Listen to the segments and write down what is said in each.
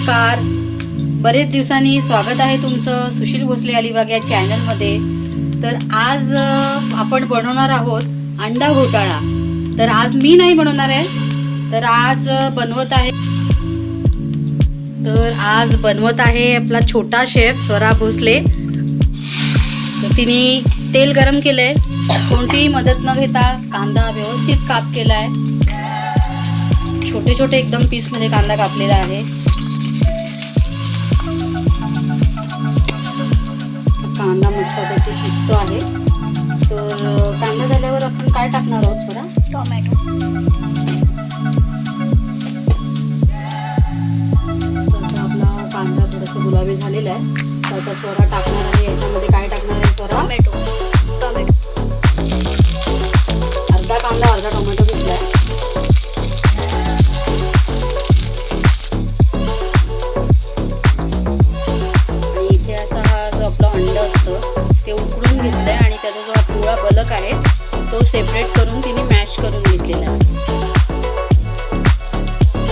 नमस्कार. बरेच दिवसांनी स्वागत आहे तुमचं सुशील भोसले अलिबाग या चॅनलमध्ये. तर आज आपण बनवणार आहोत अंडा घोटाळा. तर आज मी नाही बनवणार आहे, तर आज बनवत आहे आपला छोटा शेफ स्वरा भोसले. तर तिने तेल गरम केलंय, कोणतीही मदत न घेता कांदा व्यवस्थित काप केलाय. छोटे छोटे एकदम पीस मध्ये कांदा कापलेला आहे. कांदा मस्तपैकी शिजतो आहे. तर कांदा झाल्यावर आपण काय टाकणार आहोत? थोडा टोमॅटो. आपला कांदा थोडासा गुलाबी झालेला आहे, तर आता स्वरा टाकणार आहे. याच्यामध्ये काय टाकणार आहे स्वरा? टोमॅटो. अर्धा कांदा अर्धा टोमॅटो घेतलाय. ते उकडून घेतलंय आणि त्याचा जो पिवळा बलक आहे तो सेपरेट करून तिने मॅश करून घेतलेला आहे.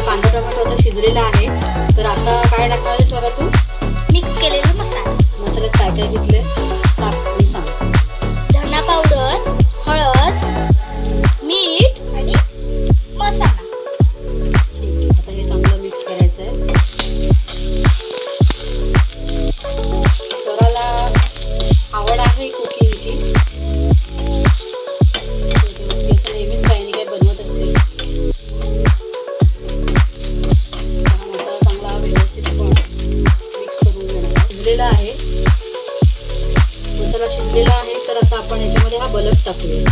कांदा टोमॅटो आता शिजलेला आहे. तर आता काय टाकणार आहे स्वरा तू? मिक्स केलेला मसाला. मसाल्यात काय काय घेतले टाक आणि सांग. धना पावडर, हळद, मीठ आणि मसाला. आता हे चांगलं मिक्स करायचं आहे. स्वराला आवड आहे कुकिंगची, नेहमीच काही ना काही बनवत असते. चांगला व्यवस्थित मिक्स करून घेणार. शिजलेला आहे मसाला, शिजलेला आहे. तर आता आपण याच्यामध्ये हा बलक टाकूया.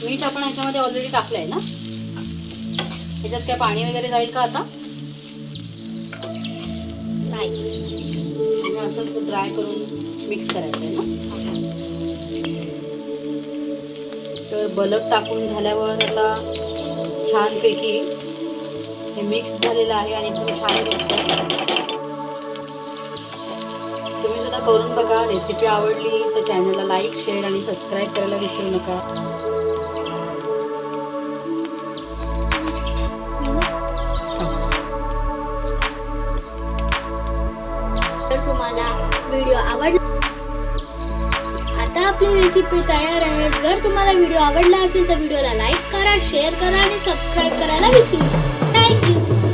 मीठ आपण ह्याच्यामध्ये ऑलरेडी टाकलंय ना. ह्याच्यात काय पाणी वगैरे जाईल का आता? नाही, असंच ड्राय करून मिक्स करायचं आहे ना. तर बलक टाकून झाल्यावर आता छानपैकी हे मिक्स झालेलं आहे आणि खूप छान दिसतंय. तुम्ही सुद्धा करून बघा. रेसिपी आवडली तर चॅनलला लाईक, शेअर आणि सबस्क्राईब करायला विसरू नका. तुम्हाला व्हिडिओ आवडला. आता आपली रेसिपी तयार आहे. जर तुम्हाला व्हिडिओ आवडला असेल तर व्हिडिओला लाईक करा, शेअर करा आणि सबस्क्राईब करायला विसरू नका. थँक्यू.